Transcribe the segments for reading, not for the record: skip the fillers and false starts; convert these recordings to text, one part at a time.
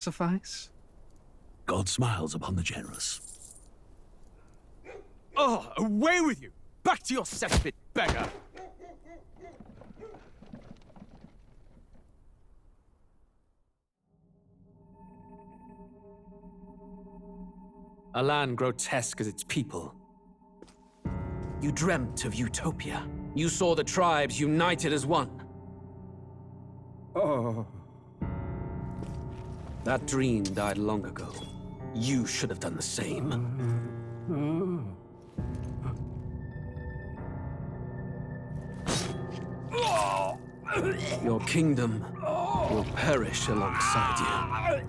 suffice? God smiles upon the generous. Oh, away with you! Back to your cesspit, beggar! A land grotesque as its people. You dreamt of utopia. You saw the tribes united as one. Oh. That dream died long ago. You should have done the same. Your kingdom will perish alongside you.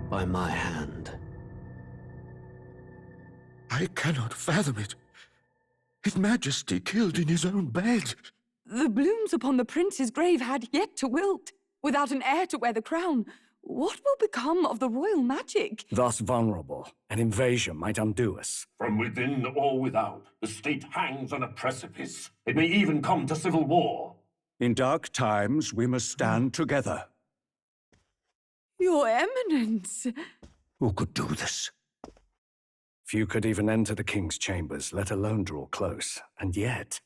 By my hand. I cannot fathom it. His Majesty killed in his own bed. The blooms upon the prince's grave had yet to wilt. Without an heir to wear the crown, what will become of the royal magic? Thus vulnerable, an invasion might undo us. From within or without, the state hangs on a precipice. It may even come to civil war. In dark times, we must stand together. Your Eminence! Who could do this? Few could even enter the king's chambers, let alone draw close. And yet,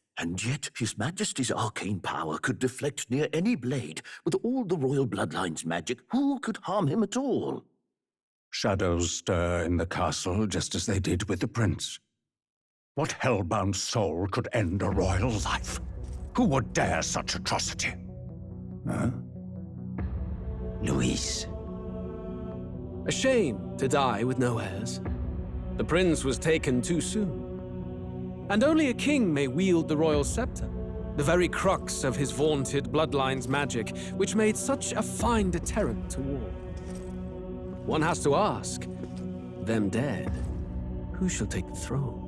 His Majesty's arcane power could deflect near any blade. With all the royal bloodline's magic, who could harm him at all? shadows stir in the castle just as they did with the prince. What hellbound soul could end a royal life? Who would dare such atrocity? Huh? Luis. A shame to die with no heirs. The prince was taken too soon. And only a king may wield the royal scepter, the very crux of his vaunted bloodline's magic, which made such a fine deterrent to war. One has to ask, them dead, who shall take the throne?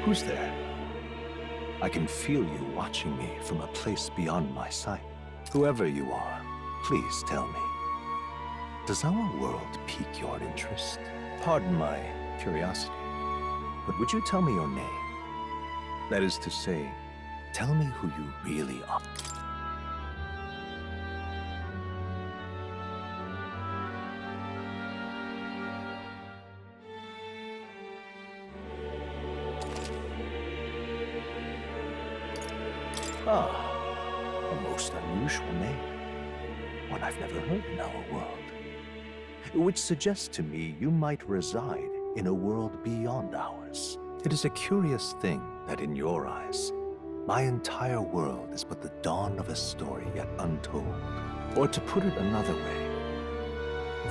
Who's there? I can feel you watching me from a place beyond my sight. Whoever you are, please tell me. Does our world pique your interest? Pardon my curiosity, but would you tell me your name? That is to say, tell me who you really are. Ah, a most unusual name. One I've never heard in our world. Which suggests to me you might reside in a world beyond ours. It is a curious thing that in your eyes, my entire world is but the dawn of a story yet untold. Or to put it another way,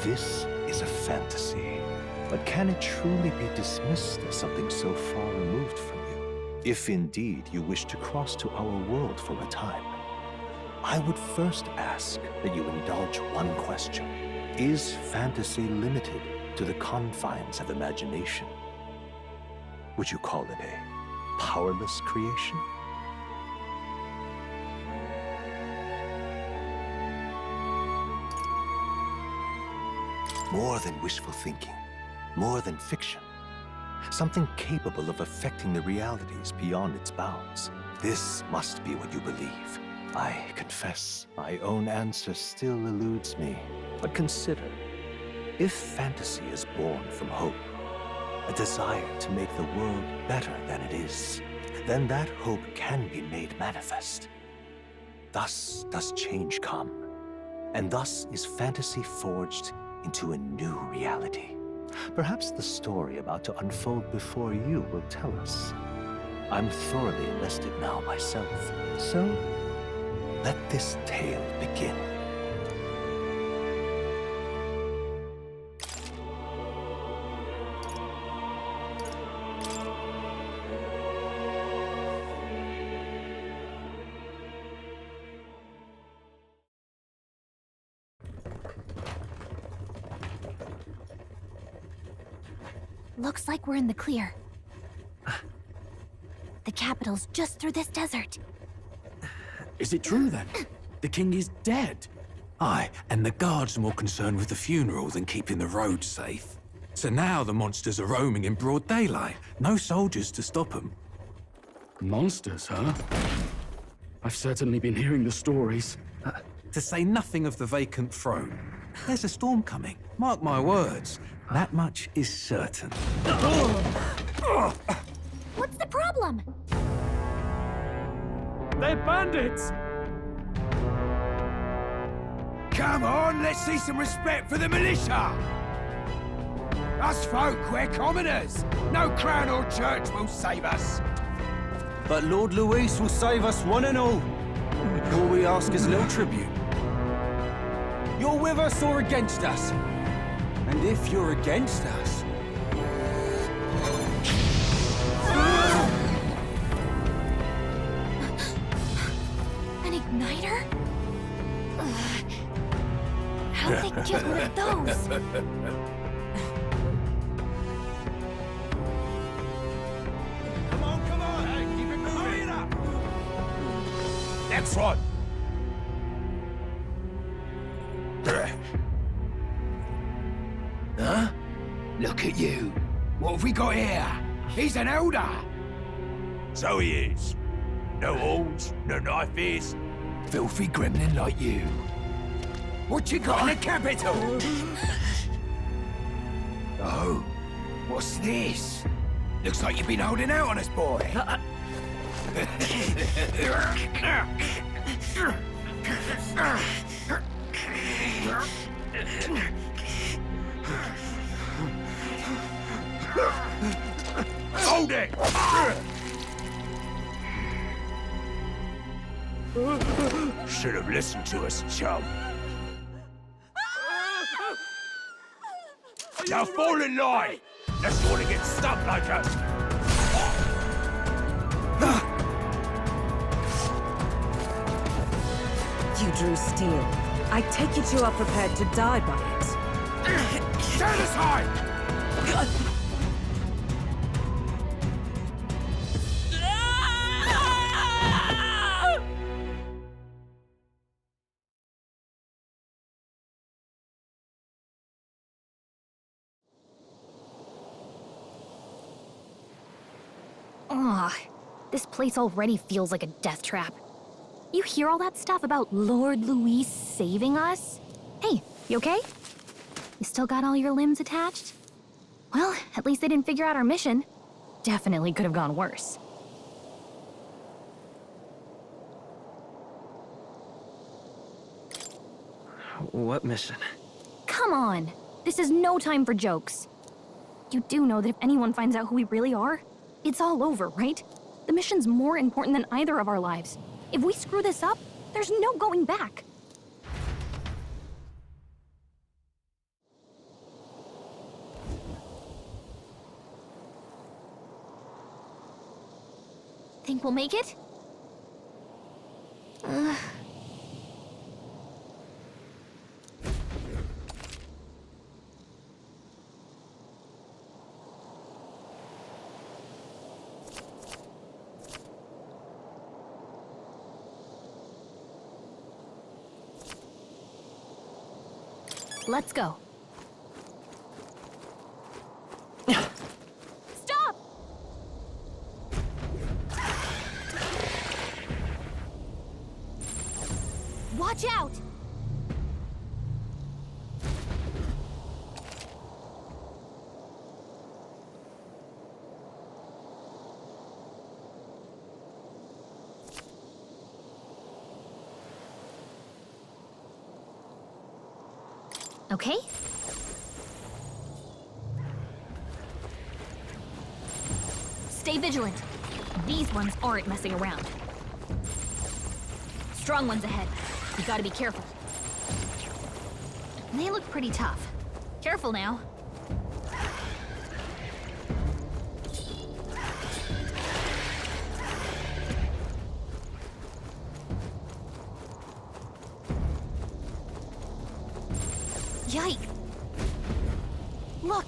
this is a fantasy. But can it truly be dismissed as something so far removed from you? If indeed you wish to cross to our world for a time, I would first ask that you indulge one question. Is fantasy limited to the confines of imagination? Would you call it a powerless creation? More than wishful thinking, more than fiction. Something capable of affecting the realities beyond its bounds. This must be what you believe. I confess, my own answer still eludes me. But consider, if fantasy is born from hope, a desire to make the world better than it is, then that hope can be made manifest. Thus does change come, and thus is fantasy forged into a new reality. Perhaps the story about to unfold before you will tell us. I'm thoroughly invested now myself, so let this tale begin. Looks like we're in the clear. The capital's just through this desert. Is it true, then? The king is dead? Aye, and the guards are more concerned with the funeral than keeping the roads safe. So now the monsters are roaming in broad daylight. No soldiers to stop them. Monsters, huh? I've certainly been hearing the stories. To say nothing of the vacant throne. There's a storm coming, mark my words. That much is certain. What's the problem? They're bandits! Come on, let's see some respect for the militia! Us folk, we're commoners. No crown or church will save us. But Lord Luis will save us one and all. All we ask is little tribute. You're with us or against us? And if you're against us... An igniter? How'd they get one of those? Come on! Hey, keep it moving! Hurry it up! Next one! Huh? Look at you. What have we got here? He's an elder. So he is. No horns, no knife ears. Filthy gremlin like you. What you got in the capital? Oh, what's this? Looks like you've been holding out on us, boy. Hold it! Should have listened to us, chum. Now fall in line! Let's want to get stuck like us. You drew steel. I take it you are prepared to die by it. Stand aside! Ugh, this place already feels like a death trap. You hear all that stuff about Lord Luis saving us? Hey, you okay? You still got all your limbs attached? Well, at least they didn't figure out our mission. Definitely could have gone worse. What mission? Come on! This is no time for jokes. You do know that if anyone finds out who we really are, it's all over, right? The mission's more important than either of our lives. If we screw this up, there's no going back. Think we'll make it? Let's go. Stop! Watch out! Okay? Stay vigilant. These ones aren't messing around. Strong ones ahead. You gotta be careful. They look pretty tough. Careful now. Yike! Look!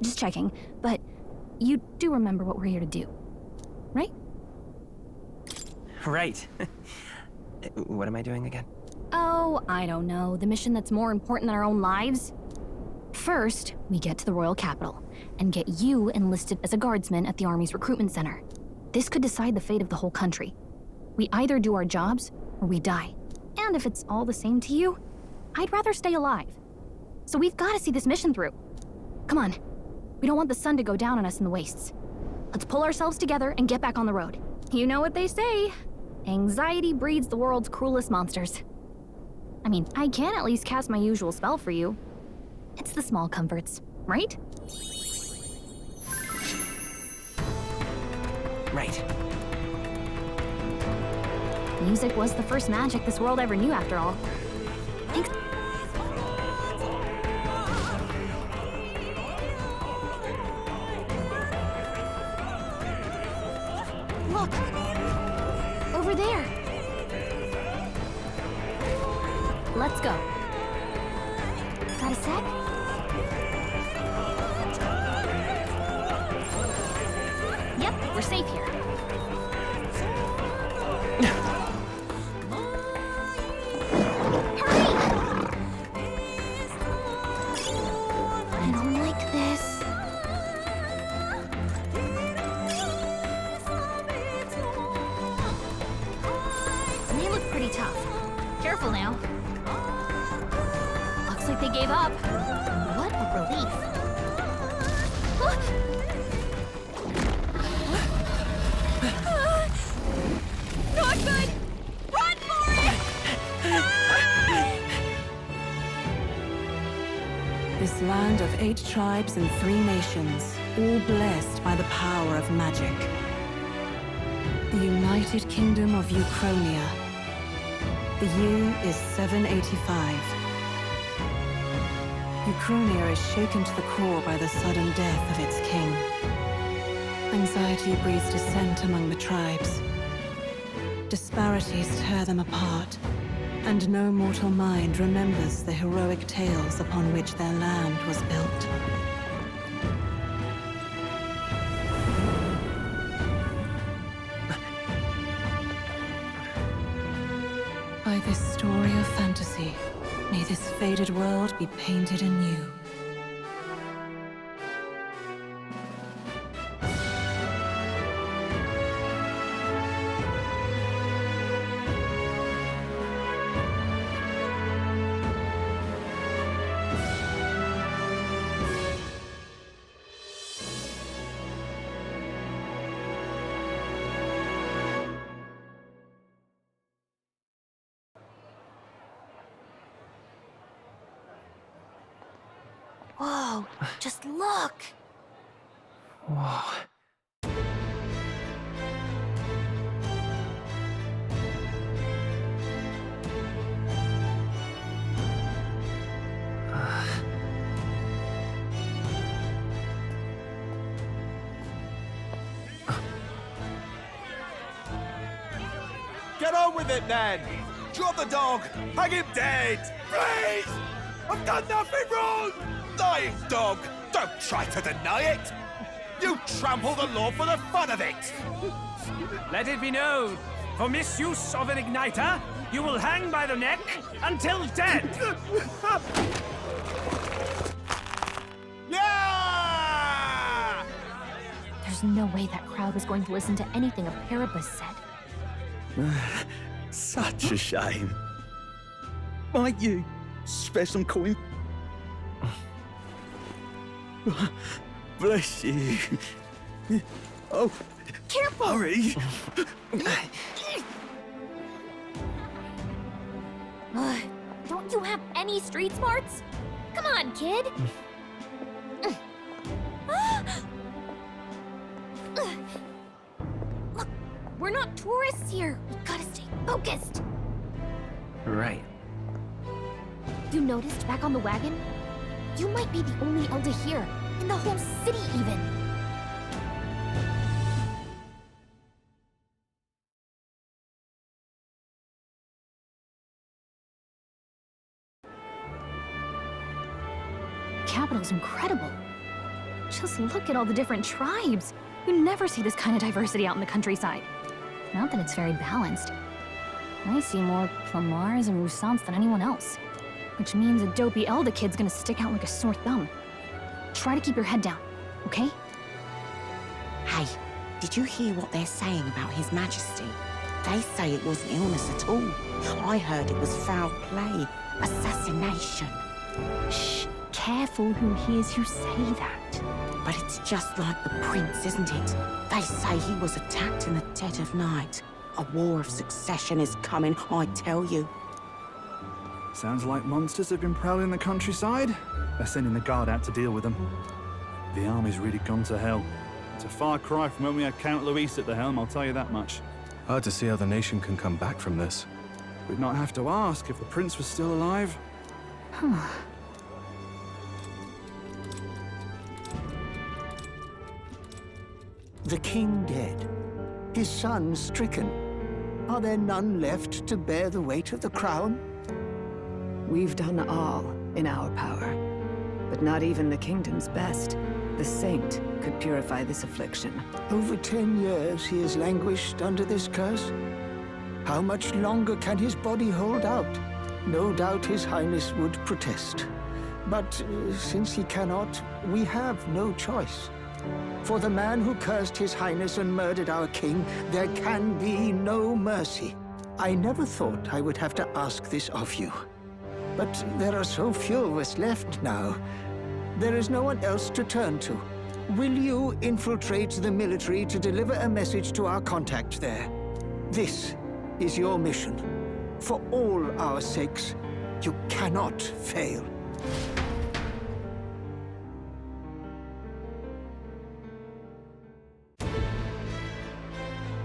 Just checking, but you do remember what we're here to do, right? Right. What am I doing again? Oh, I don't know. The mission that's more important than our own lives? First, we get to the royal capital and get you enlisted as a guardsman at the army's recruitment center. This could decide the fate of the whole country. We either do our jobs or we die. And if it's all the same to you, I'd rather stay alive. So we've got to see this mission through. Come on. We don't want the sun to go down on us in the wastes. Let's pull ourselves together and get back on the road. You know what they say. Anxiety breeds the world's cruelest monsters. I mean, I can at least cast my usual spell for you. It's the small comforts, right? Right. Music was the first magic this world ever knew, after all. Thanks. Look! Over there! Let's go. Got a sec? Yep, we're safe here. Hurry! I don't like this. They look pretty tough. Careful now. Looks like they gave up. What a relief. Not good! Run for it! This land of 8 tribes and 3 nations, all blessed by the power of magic. The United Kingdom of Uchronia. The year is 785. Uchronia is shaken to the core by the sudden death of its king. Anxiety breeds dissent among the tribes. Disparities tear them apart, and no mortal mind remembers the heroic tales upon which their land was built. By this story of fantasy, may this faded world be painted anew. Whoa, just look! Whoa. Get on with it, then! Drop the dog! Hang him dead! Please! I've done nothing wrong! Lying dog! Don't try to deny it! You trample the law for the fun of it! Let it be known, for misuse of an igniter, you will hang by the neck until dead! Yeah! There's no way that crowd was going to listen to anything a Paribus said. Such a shame. Might you spare some coin? Bless you. Oh, careful! Hurry! Don't you have any street smarts? Come on, kid! Look, we're not tourists here. We gotta stay focused. Right. You noticed back on the wagon? You might be the only elder here, in the whole city even. The capital's incredible. Just look at all the different tribes. You never see this kind of diversity out in the countryside. Not that it's very balanced. I see more Plamars and Roussants than anyone else. Which means a dopey Elder kid's gonna stick out like a sore thumb. Try to keep your head down, okay? Hey, did you hear what they're saying about His Majesty? They say it wasn't illness at all. I heard it was foul play, assassination. Shh, careful who hears you say that. But it's just like the prince, isn't it? They say he was attacked in the dead of night. A war of succession is coming, I tell you. Sounds like monsters have been prowling the countryside. They're sending the guard out to deal with them. The army's really gone to hell. It's a far cry from when we had Count Luis at the helm, I'll tell you that much. Hard to see how the nation can come back from this. We'd not have to ask if the prince was still alive. The king dead, his son stricken. Are there none left to bear the weight of the crown? We've done all in our power, but not even the kingdom's best. The saint could purify this affliction. Over 10 years he has languished under this curse. How much longer can his body hold out? No doubt his highness would protest. But since he cannot, we have no choice. For the man who cursed his highness and murdered our king, there can be no mercy. I never thought I would have to ask this of you. But there are so few of us left now. There is no one else to turn to. Will you infiltrate the military to deliver a message to our contact there? This is your mission. For all our sakes, you cannot fail.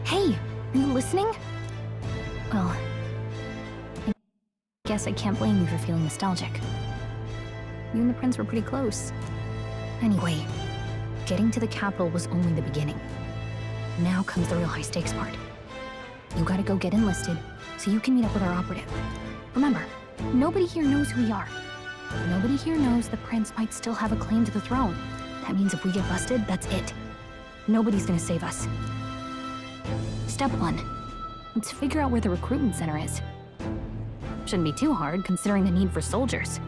Hey, are you listening? Well, I guess I can't blame you for feeling nostalgic. You and the prince were pretty close. Anyway, getting to the capital was only the beginning. Now comes the real high-stakes part. You gotta go get enlisted, so you can meet up with our operative. Remember, nobody here knows who we are. Nobody here knows the prince might still have a claim to the throne. That means if we get busted, that's it. Nobody's gonna save us. Step 1. Let's figure out where the recruitment center is. Shouldn't be too hard, considering the need for soldiers.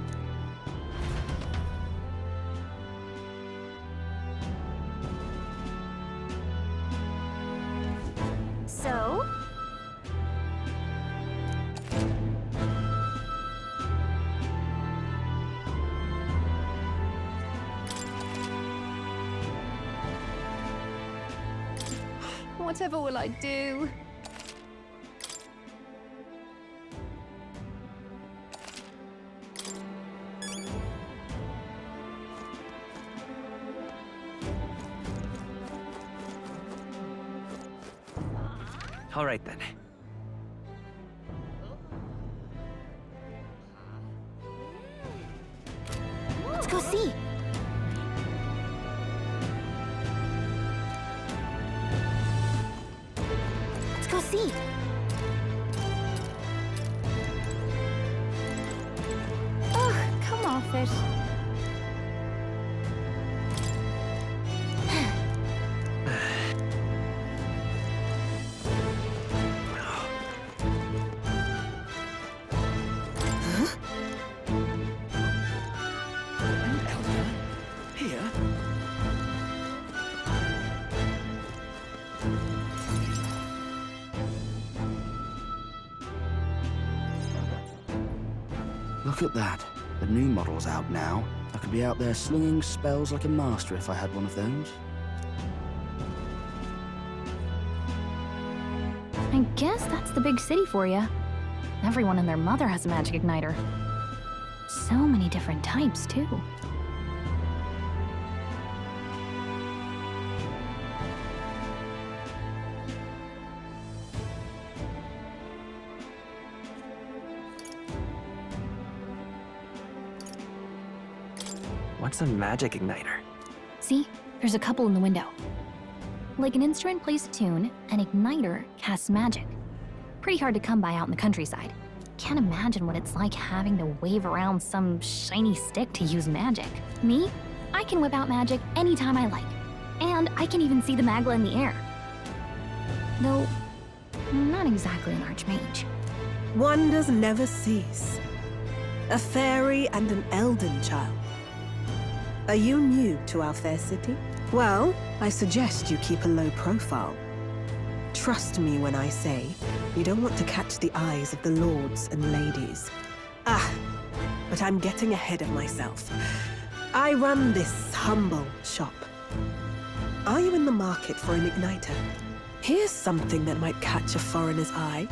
So? Whatever will I do? All right, then. Let's go see. Let's go see. worth it. Here? Look at that. The new model's out now. I could be out there slinging spells like a master if I had one of those. I guess that's the big city for you. Everyone and their mother has a magic igniter. So many different types, too. What's a magic igniter? See? There's a couple in the window. Like an instrument plays a tune, an igniter casts magic. Pretty hard to come by out in the countryside. Can't imagine what it's like having to wave around some shiny stick to use magic. Me? I can whip out magic anytime I like. And I can even see the magla in the air. Though, I'm not exactly an archmage. Wonders never cease. A fairy and an elden child. Are you new to our fair city? Well, I suggest you keep a low profile. Trust me when I say you don't want to catch the eyes of the lords and ladies. But I'm getting ahead of myself. I run this humble shop. Are you in the market for an igniter? Here's something that might catch a foreigner's eye.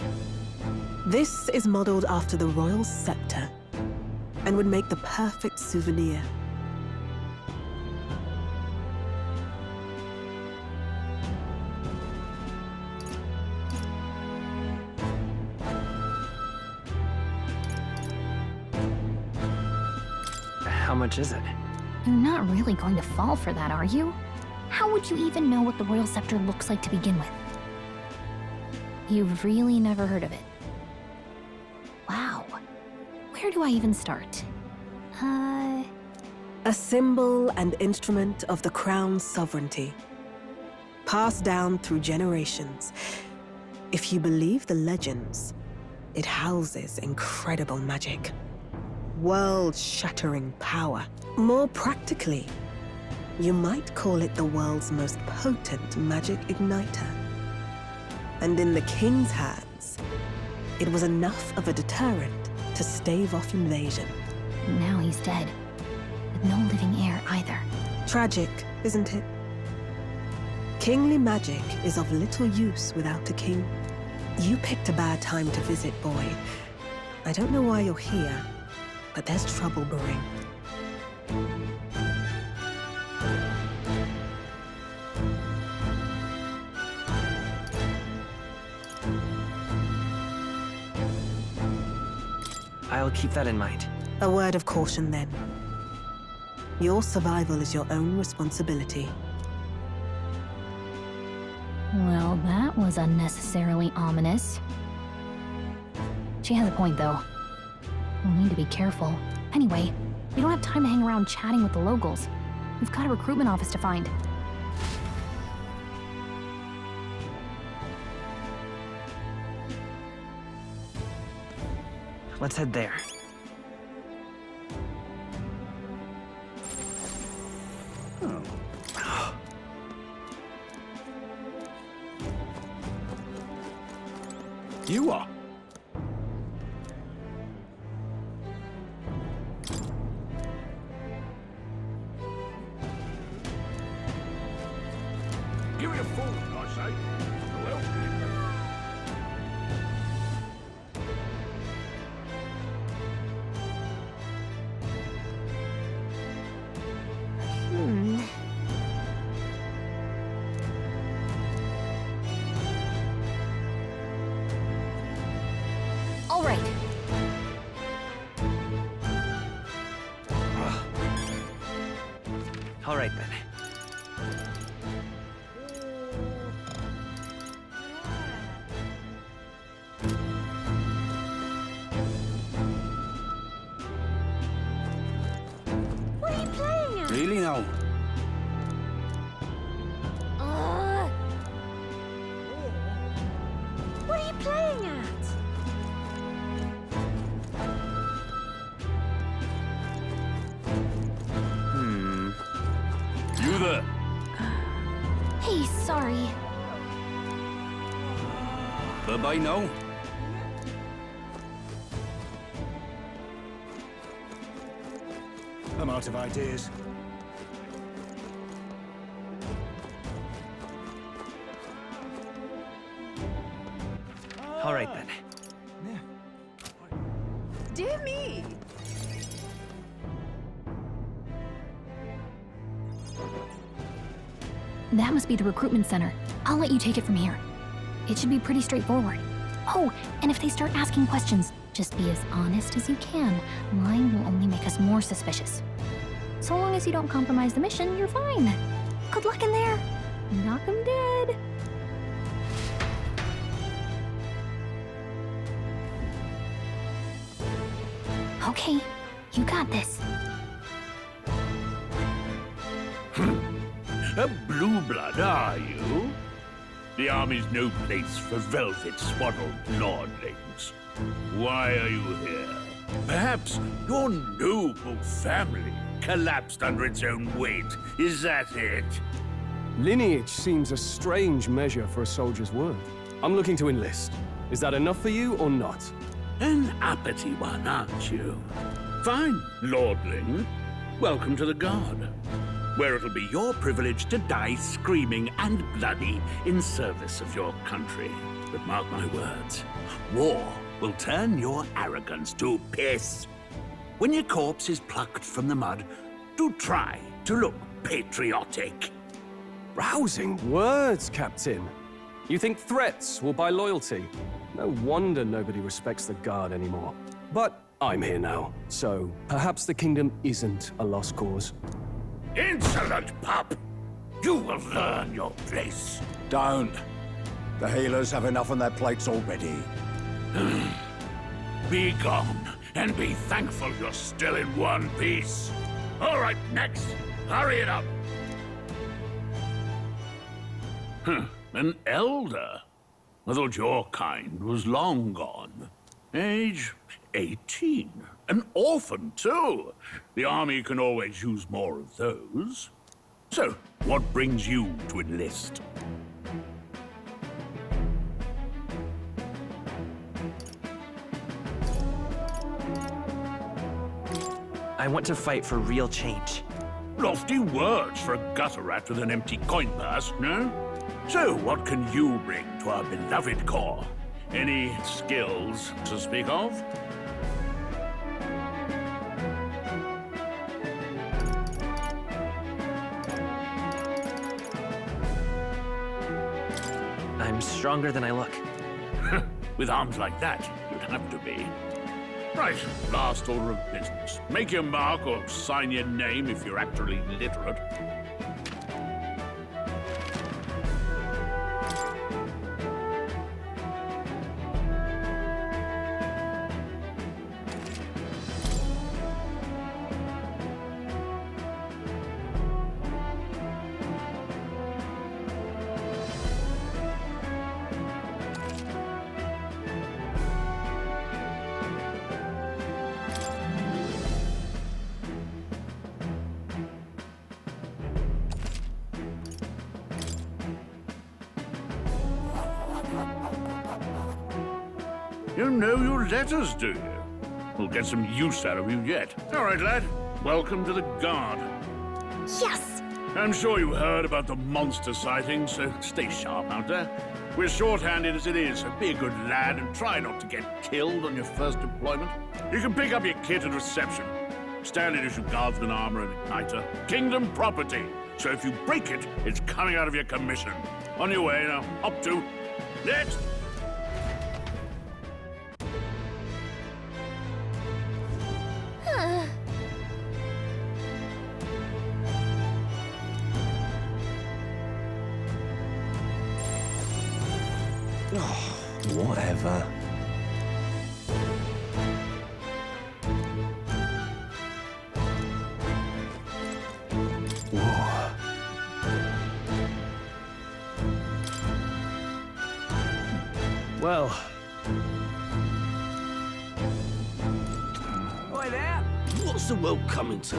This is modeled after the royal scepter and would make the perfect souvenir. How much is it? You're not really going to fall for that, are you? How would you even know what the royal scepter looks like to begin with? You've really never heard of it. Wow. Where do I even start? A symbol and instrument of the crown's sovereignty. Passed down through generations. If you believe the legends, it houses incredible magic. World-shattering power. More practically, you might call it the world's most potent magic igniter. And in the king's hands, it was enough of a deterrent to stave off invasion. Now he's dead, with no living heir either. Tragic, isn't it? Kingly magic is of little use without a king. You picked a bad time to visit, boy. I don't know why you're here, but there's trouble brewing. I'll keep that in mind. A word of caution, then. Your survival is your own responsibility. Well, that was unnecessarily ominous. She has a point, though. We'll need to be careful. Anyway, we don't have time to hang around chatting with the locals. We've got a recruitment office to find. Let's head there. You are? Give it a full, I say. Well, All right. All right, then. Really now? What are you playing at? You there? Hey, sorry. Bye-bye now. I'm out of ideas. All right then. Dear me! That must be the recruitment center. I'll let you take it from here. It should be pretty straightforward. Oh, and if they start asking questions, just be as honest as you can. Lying will only make us more suspicious. So long as you don't compromise the mission, you're fine. Good luck in there. Knock 'em dead. Okay, you got this. A blue blood, are you? The army's no place for velvet-swaddled lordlings. Why are you here? Perhaps your noble family collapsed under its own weight. Is that it? Lineage seems a strange measure for a soldier's worth. I'm looking to enlist. Is that enough for you or not? An uppity one, aren't you? Fine, lordling. Welcome to the Guard, where it'll be your privilege to die screaming and bloody in service of your country. But mark my words, war will turn your arrogance to piss. When your corpse is plucked from the mud, do try to look patriotic. Rousing words, Captain. You think threats will buy loyalty? No wonder nobody respects the Guard anymore. But I'm here now, so perhaps the kingdom isn't a lost cause. Insolent pup! You will learn your place. Don't. The healers have enough on their plates already. Be gone, and be thankful you're still in one piece. All right, next. Hurry it up. An elder? I thought your kind was long gone. Age 18. An orphan, too. The army can always use more of those. So, what brings you to enlist? I want to fight for real change. Lofty words for a gutter rat with an empty coin purse, no? So, what can you bring to our beloved corps? Any skills to speak of? I'm stronger than I look. With arms like that, you'd have to be. Right, last order of business. Make your mark or sign your name if you're actually literate. You know your letters, do you? We'll get some use out of you yet. All right, lad. Welcome to the Guard. Yes! I'm sure you heard about the monster sightings, so stay sharp out there. We're short-handed as it is, so be a good lad and try not to get killed on your first deployment. You can pick up your kit at reception. Standard issue guardsman armor and igniter. Kingdom property. So if you break it, it's coming out of your commission. On your way now. Up to. Next! Whatever. Whoa. Well, Oi there! What's the world coming to?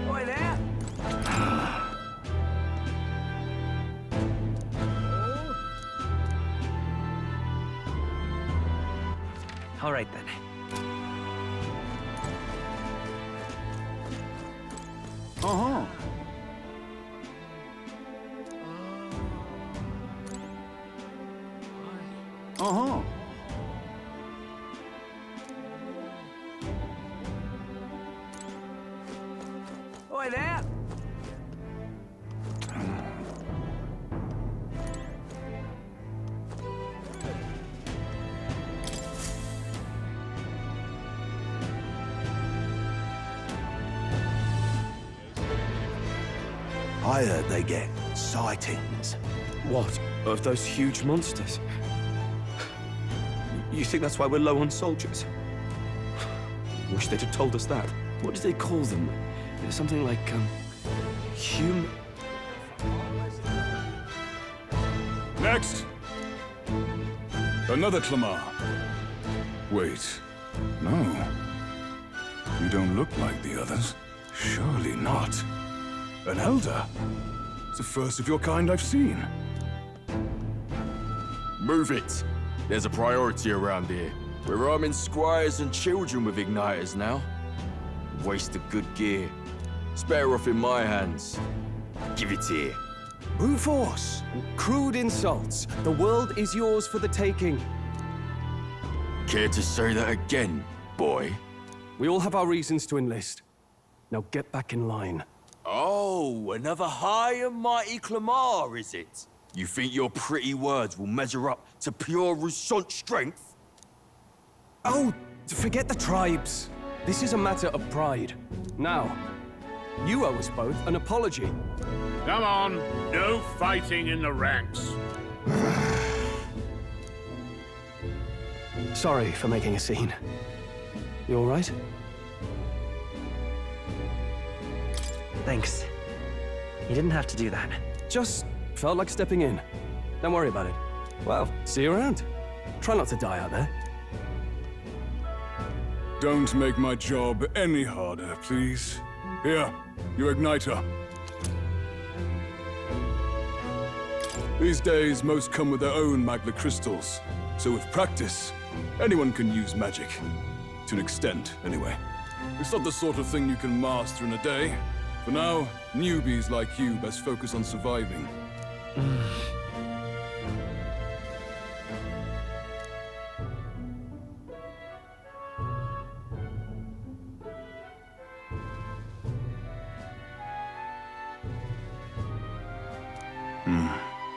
Oi there! all right then. Uh-huh. Uh-huh. Oi there! I heard they get sightings. What? Of those huge monsters? You think that's why we're low on soldiers? Wish they'd have told us that. What did they call them? Something like, human... Next! Another Clamar. Wait. No. You don't look like the others. Surely not. An elder? It's the first of your kind I've seen. Move it. There's a priority around here. We're arming squires and children with igniters now. Waste of good gear. It's better off in my hands. Give it here. Brute force! Crude insults. The world is yours for the taking. Care to say that again, boy? We all have our reasons to enlist. Now get back in line. Oh, another high and mighty Clamar, is it? You think your pretty words will measure up to pure Roussant strength? Oh, forget the tribes. This is a matter of pride. Now, you owe us both an apology. Come on, no fighting in the ranks. Sorry for making a scene. You all right? Thanks. You didn't have to do that. Just felt like stepping in. Don't worry about it. Well, see you around. Try not to die out there. Don't make my job any harder, please. Here, your igniter. These days, most come with their own magna crystals. So with practice, anyone can use magic. To an extent, anyway. It's not the sort of thing you can master in a day. For now, newbies like you best focus on surviving.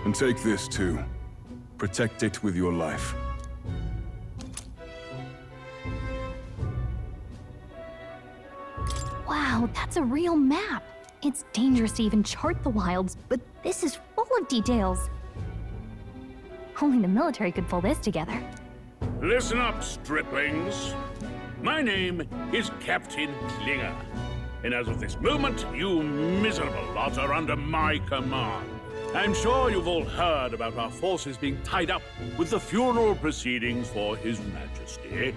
And take this too. Protect it with your life. Wow, that's a real map. It's dangerous to even chart the wilds, but this is full of details. Only the military could pull this together. Listen up, striplings. My name is Captain Klinger. And as of this moment, you miserable lot are under my command. I'm sure you've all heard about our forces being tied up with the funeral proceedings for His Majesty.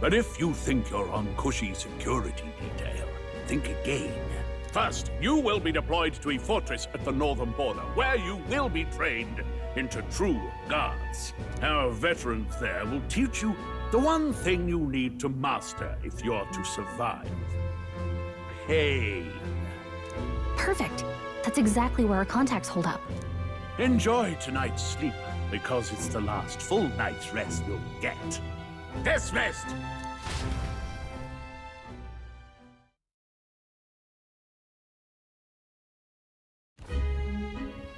But if you think you're on cushy security detail, think again. First, you will be deployed to a fortress at the northern border, where you will be trained into true guards. Our veterans there will teach you the one thing you need to master if you're to survive. Pain. Perfect. That's exactly where our contacts hold up. Enjoy tonight's sleep, because it's the last full night's rest you'll get. Dismissed!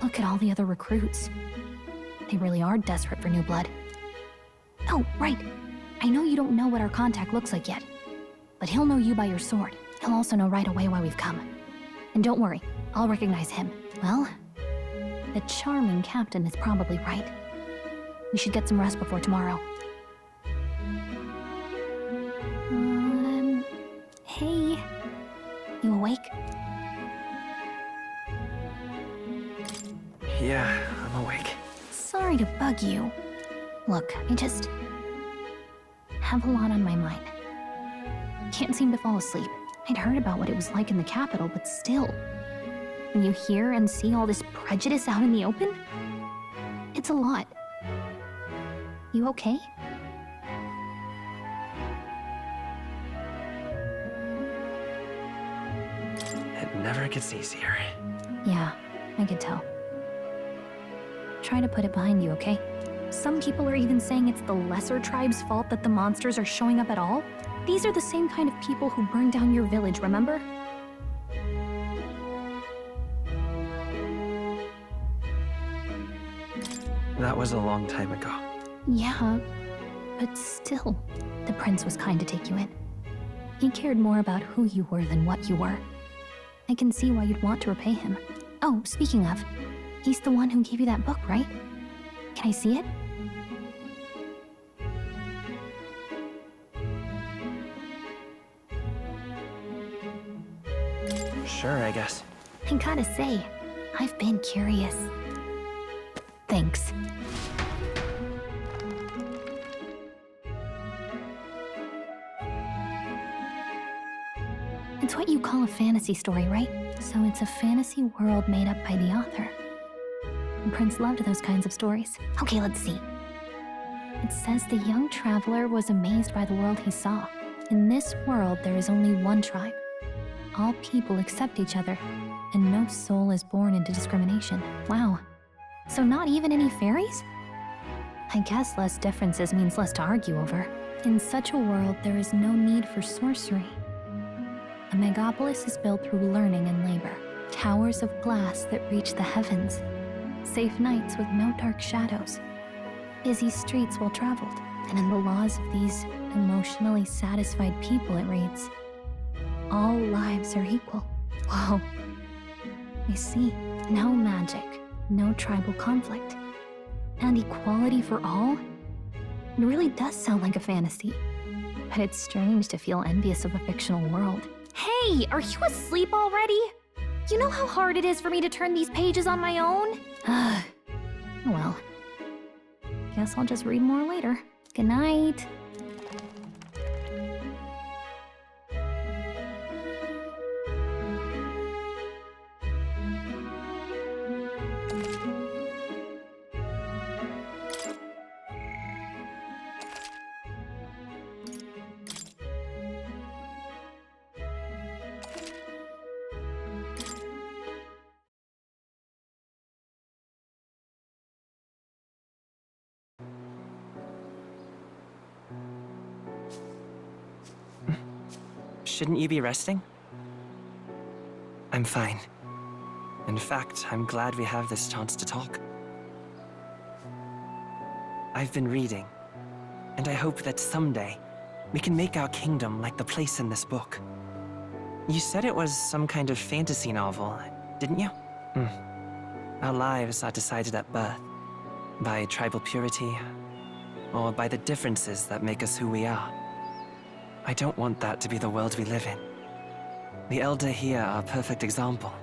Look at all the other recruits. They really are desperate for new blood. Oh, right. I know you don't know what our contact looks like yet, but he'll know you by your sword. He'll also know right away why we've come. And don't worry, I'll recognize him. Well, The charming captain is probably right. We should get some rest before tomorrow. Hey. You awake? Yeah, I'm awake. Sorry to bug you. Look, I just have a lot on my mind. Can't seem to fall asleep. I'd heard about what it was like in the capital, but still. When you hear and see all this prejudice out in the open, it's a lot. You okay? It never gets easier. Yeah, I could tell. Try to put it behind you, okay? Some people are even saying it's the lesser tribe's fault that the monsters are showing up at all. These are the same kind of people who burned down your village, remember? That was a long time ago. Yeah, but still, the prince was kind to take you in. He cared more about who you were than what you were. I can see why you'd want to repay him. Oh, speaking of, he's the one who gave you that book, right? Can I see it? Sure, I guess. I gotta say, I've been curious. Thanks. It's what you call a fantasy story, right? So it's a fantasy world made up by the author. And Prince loved those kinds of stories. Okay, let's see. It says the young traveler was amazed by the world he saw. In this world, there is only one tribe. All people accept each other, and no soul is born into discrimination. Wow. So not even any fairies? I guess less differences means less to argue over. In such a world, there is no need for sorcery. A megapolis is built through learning and labor. Towers of glass that reach the heavens. Safe nights with no dark shadows. Busy streets well traveled. And in the laws of these emotionally satisfied people, it reads, all lives are equal. Whoa. I see. No magic, no tribal conflict, and equality for all? It really does sound like a fantasy. But it's strange to feel envious of a fictional world. Hey, are you asleep already? You know how hard it is for me to turn these pages on my own? Well, guess I'll just read more later. Good night. Shouldn't you be resting? I'm fine. In fact, I'm glad we have this chance to talk. I've been reading, and I hope that someday we can make our kingdom like the place in this book. You said it was some kind of fantasy novel, didn't you? Our lives are decided at birth, by tribal purity, or by the differences that make us who we are. I don't want that to be the world we live in. The Elder here are a perfect example.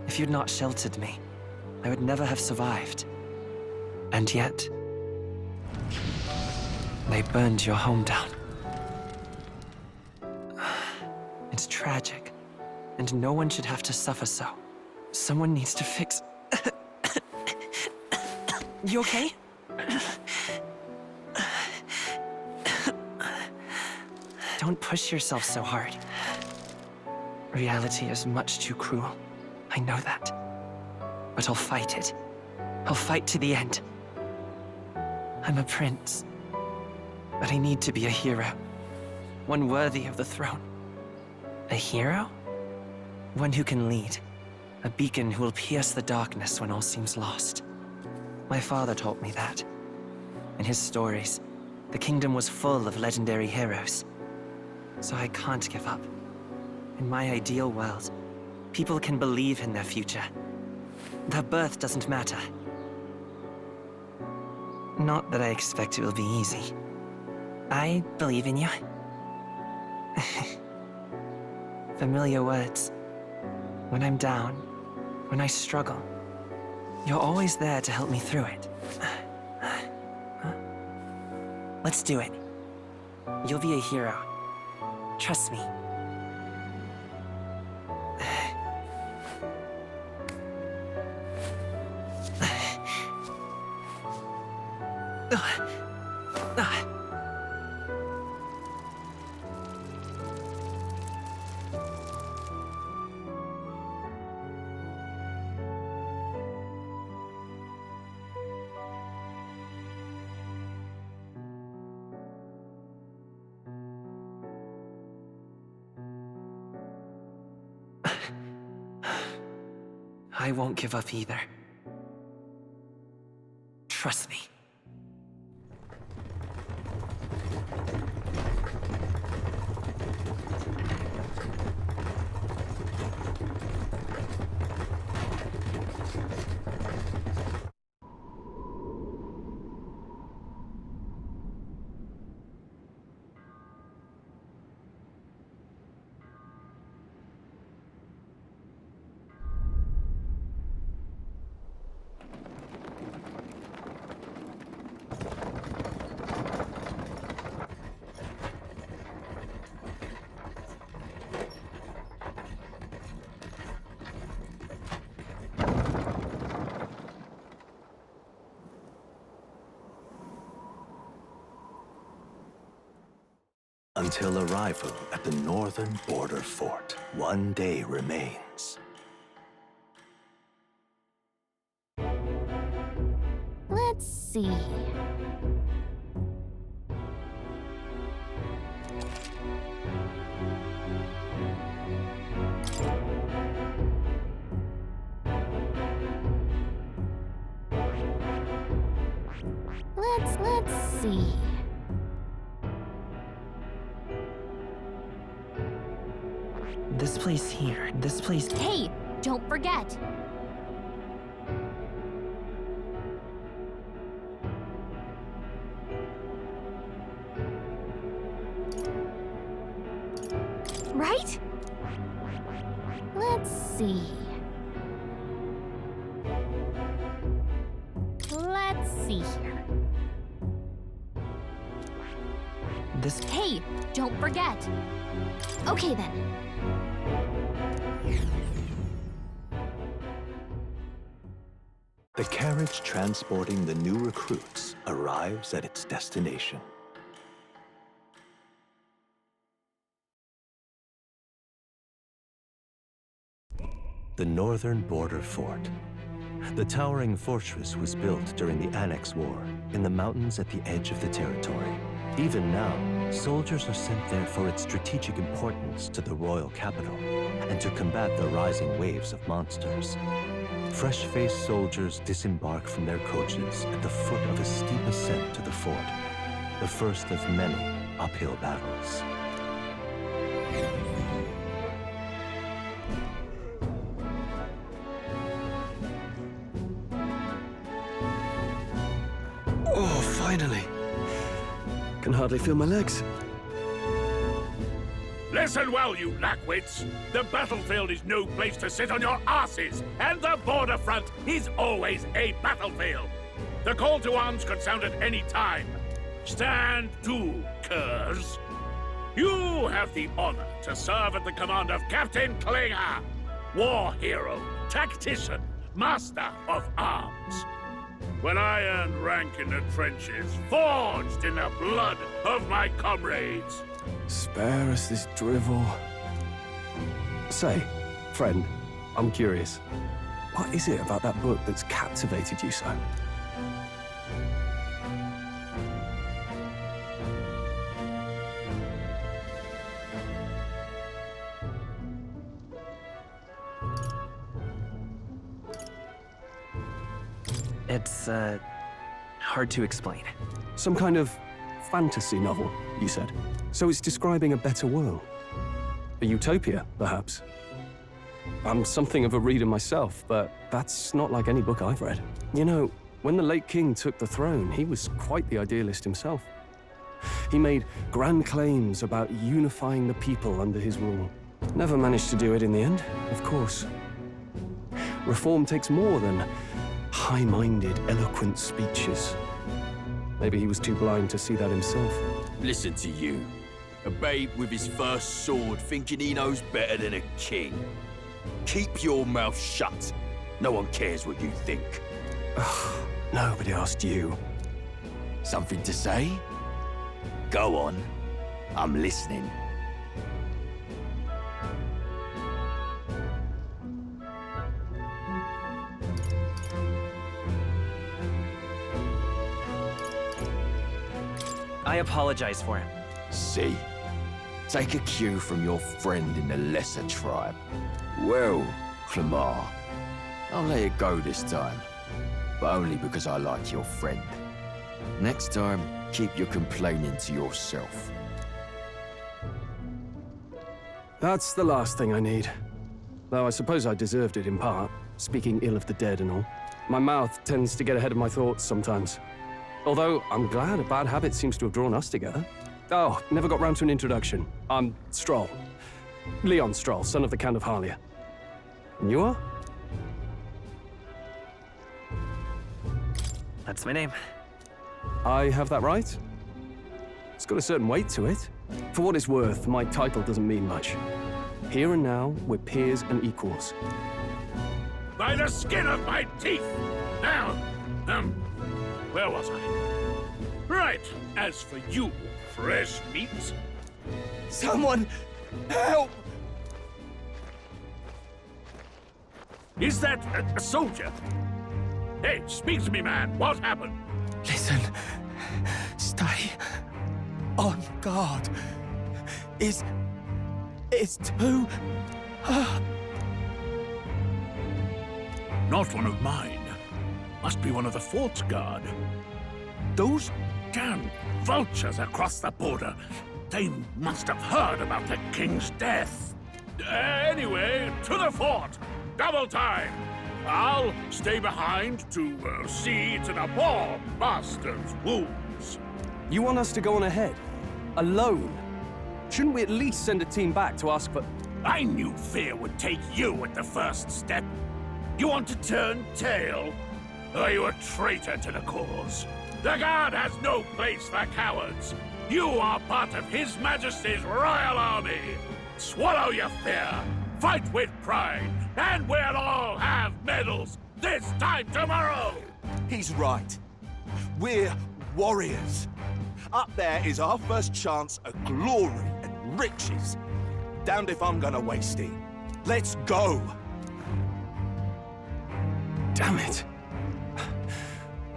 If you'd not sheltered me, I would never have survived. And yet, they burned your home down. It's tragic, and no one should have to suffer so. Someone needs to fix... You okay? Don't push yourself so hard. Reality is much too cruel. I know that. But I'll fight it. I'll fight to the end. I'm a prince. But I need to be a hero. One worthy of the throne. A hero? One who can lead. A beacon who will pierce the darkness when all seems lost. My father taught me that. In his stories, the kingdom was full of legendary heroes. So I can't give up. In my ideal world, people can believe in their future. That birth doesn't matter. Not that I expect it will be easy. I believe in you. Familiar words. When I'm down, when I struggle, you're always there to help me through it. Let's do it. You'll be a hero. Trust me. I won't give up either. Trust me. Until arrival at the northern border fort, one day remains. Let's see. Let's see. This place here, this place... Hey, don't forget. Right? Let's see. Let's see here. This... Hey, don't forget. Okay then. The carriage transporting the new recruits arrives at its destination. The northern border fort. The towering fortress was built during the Annex War in the mountains at the edge of the territory. Even now, soldiers are sent there for its strategic importance to the royal capital and to combat the rising waves of monsters. Fresh-faced soldiers disembark from their coaches at the foot of a steep ascent to the fort, the first of many uphill battles. Oh, finally. Can hardly feel my legs. Listen well, you lackwits. The battlefield is no place to sit on your asses, and the border front is always a battlefield. The call to arms could sound at any time. Stand to, curs. You have the honor to serve at the command of Captain Klinger, war hero, tactician, master of arms. When I earned rank in the trenches, forged in the blood of my comrades. Spare us this drivel. Say, friend, I'm curious. What is it about that book that's captivated you so? It's, hard to explain. Some kind of fantasy novel, you said. So it's describing a better world. A utopia, perhaps. I'm something of a reader myself, but that's not like any book I've read. You know, when the late king took the throne, he was quite the idealist himself. He made grand claims about unifying the people under his rule. Never managed to do it in the end, of course. Reform takes more than high-minded, eloquent speeches. Maybe he was too blind to see that himself. Listen to you. A babe with his first sword thinking he knows better than a king. Keep your mouth shut. No one cares what you think. Nobody asked you. Something to say? Go on. I'm listening. I apologize for him. See? Take a cue from your friend in the lesser tribe. Well, Clamar, I'll let it go this time. But only because I like your friend. Next time, keep your complaining to yourself. That's the last thing I need. Though I suppose I deserved it in part, speaking ill of the dead and all. My mouth tends to get ahead of my thoughts sometimes. Although, I'm glad a bad habit seems to have drawn us together. Oh, never got round to an introduction. I'm Stroll. Leon Stroll, son of the Count of Harlia. And you are? That's my name. I have that right? It's got a certain weight to it. For what it's worth, my title doesn't mean much. Here and now, we're peers and equals. By the skin of my teeth! Now, where was I? Right, as for you, fresh meat. Someone help! Is that a soldier? Hey, speak to me, man. What happened? Listen. Stay on guard. It's too... Not one of mine. Must be one of the fort's guard. Those damn vultures across the border. They must have heard about the king's death. Anyway, to the fort. Double time. I'll stay behind to see to the poor bastard's wounds. You want us to go on ahead? Alone? Shouldn't we at least send a team back to ask for... I knew fear would take you at the first step. You want to turn tail? Are you a traitor to the cause? The Guard has no place for cowards. You are part of His Majesty's Royal Army. Swallow your fear, fight with pride, and we'll all have medals this time tomorrow! He's right. We're warriors. Up there is our first chance at glory and riches. Damned if I'm gonna waste it. Let's go! Damn it.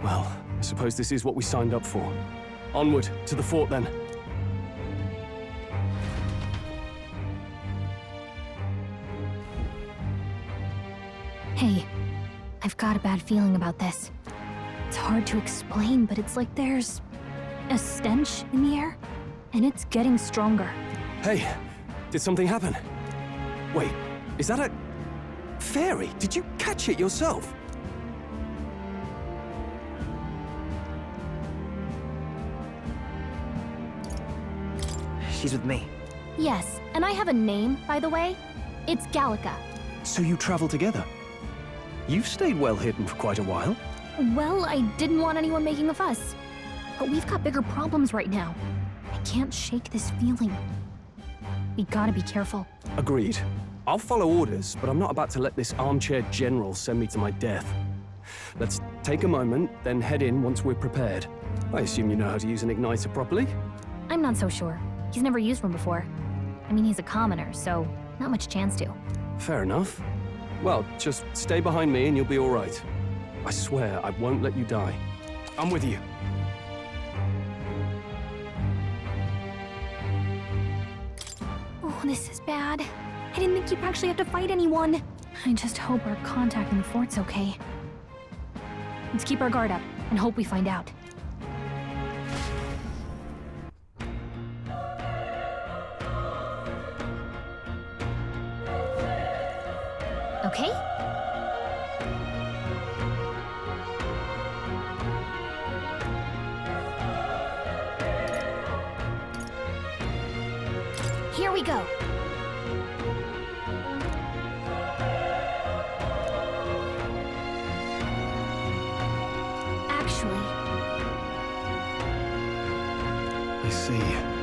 Well, I suppose this is what we signed up for. Onward, to the fort then. Hey, I've got a bad feeling about this. It's hard to explain, but it's like there's a stench in the air, and it's getting stronger. Hey, did something happen? Wait, is that a... fairy? Did you catch it yourself? She's with me. Yes, and I have a name, by the way. It's Gallica. So you travel together? You've stayed well hidden for quite a while. Well, I didn't want anyone making a fuss. But we've got bigger problems right now. I can't shake this feeling. We gotta be careful. Agreed. I'll follow orders, but I'm not about to let this armchair general send me to my death. Let's take a moment, then head in once we're prepared. I assume you know how to use an igniter properly? I'm not so sure. He's never used one before. I mean, he's a commoner, so not much chance to. Fair enough. Well, just stay behind me and you'll be all right. I swear I won't let you die. I'm with you. Oh, this is bad. I didn't think you'd actually have to fight anyone. I just hope our contact in the fort's okay. Let's keep our guard up and hope we find out. we go. Actually, I see.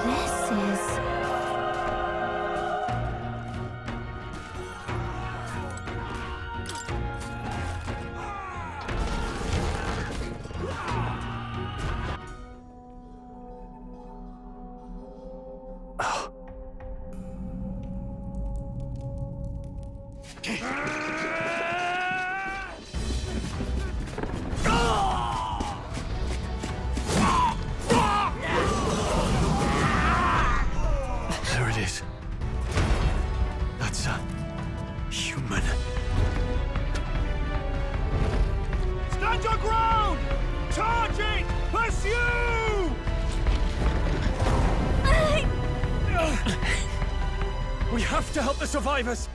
this is... There it is. That's a human. Stand your ground! Charging! Pursue! We have to help the survivors!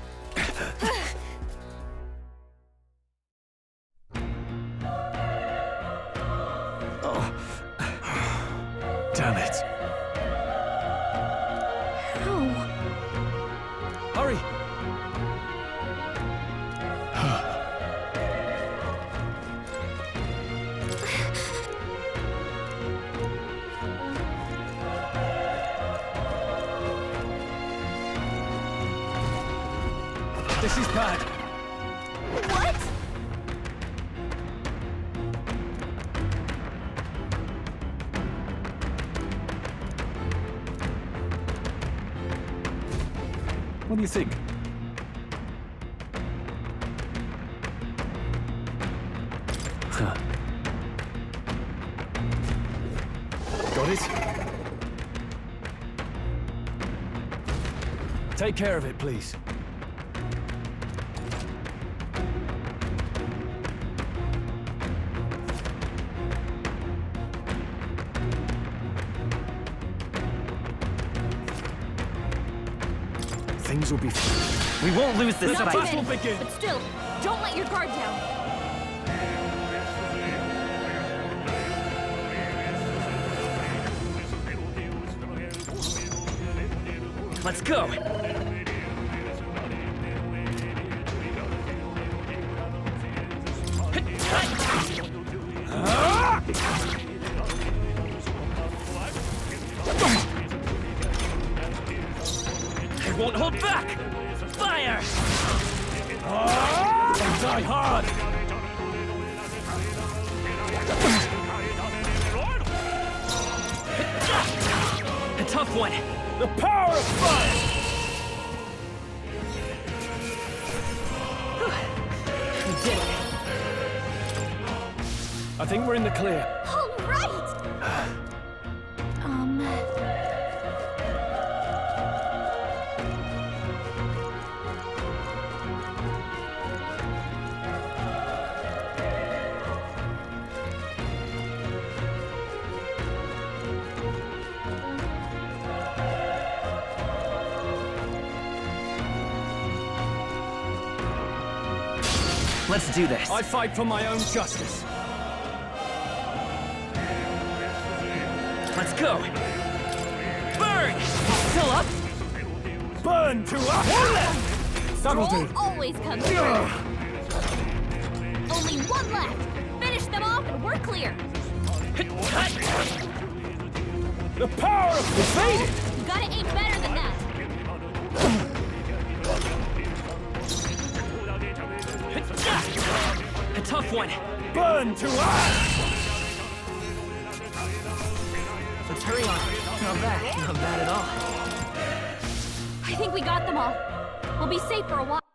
Damn it. Hurry! This is bad. What? What do you think? Got it? Take care of it, please. Things will be fine. We won't lose this Not fight. too many, but still, don't let your guard down. Let's go! I won't hold back! Fire! Die hard! A tough one! The power of fire! We did it! I think we're in the clear. All right! Let's do this. I fight for my own justice. Let's go! Burn! Still up? Burn to us! That'll do. Troll always comes first. Only one left. Finish them off and we're clear. The power of defeated! You gotta aim better than that. A tough one. Burn to us! Let's hurry on. Not bad. Not bad at all. I think we got them all. We'll be safe for a while.